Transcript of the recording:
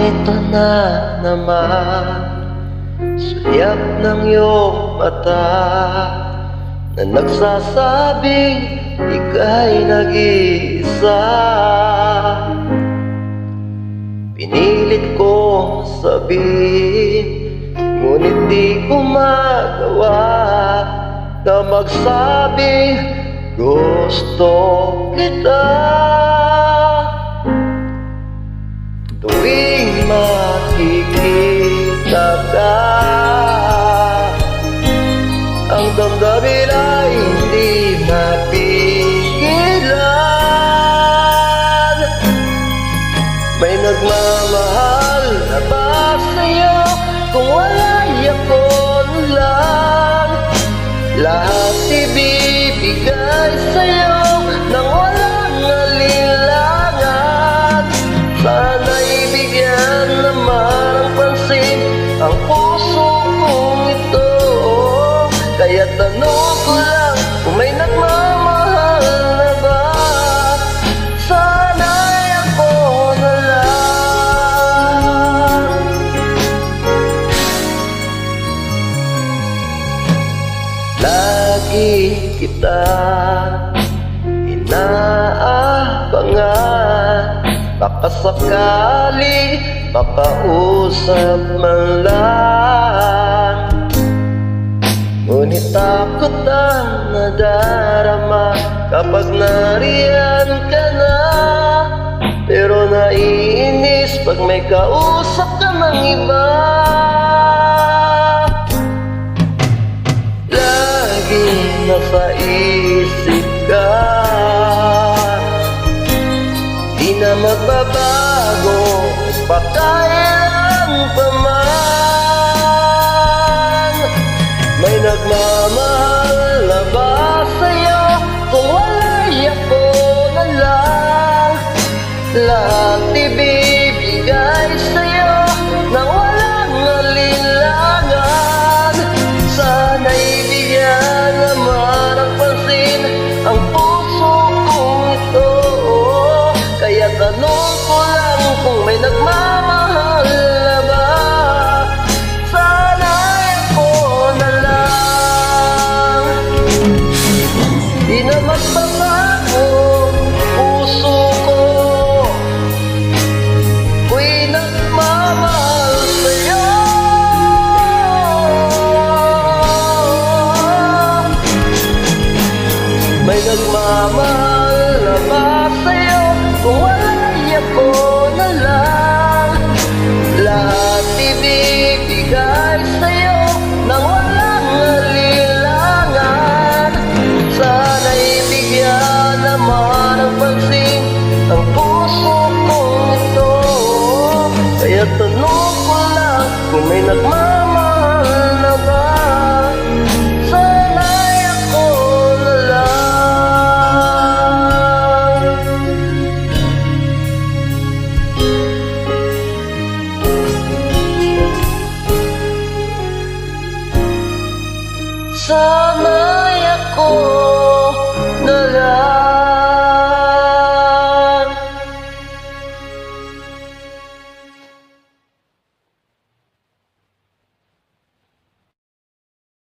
Ito na naman, sulyap ng iyong mata na nagsasabing ika'y nag-iisa. Pinilit kong sabihin, ngunit di ko magawa na magsabing gusto kita. Tuwing makikita ka, ang damdamin ay hindi mapigilan. May nagmamahal na ba sa'yo kung wala'y ako lang? Lahat ibibigay sa'yo nang walang alinlangan. Sana'y bigyan naman ng pansin ang puso kong ito. Kaya tanong ko lang kung may nagmamahal na ba? Sana'y ako na lang. Lagi kita inaabangan, baka sakali makausap man lang. Ngunit takot ang nadarama kapag nariyan ka na. Pero naiinis pag may kausap ka ng iba. Lagi nasa isip ka, di na magbabago pakailan pa man. May nagmamahal na ba sa'yo kung wala'y ako na lang? Lahat ibibigay sa'yo nang walang alinlangan. Sana'y bigyan naman ng pansin ang puso kong ito. Kaya tanong ko lang kung may nagmamahal na ba? Sana'y ako na lang. Di na magbabago puso ko, ako'y nagmamahal sa'yo. May nagmamahal na ba sa'yo kung wala'y ako na lang? Lahat ibibigay sa'yo nang walang alinlangan. Sana'y bigyan naman ng pansin ang puso kong ito. Kaya tanong ko lang kung may nagmamahal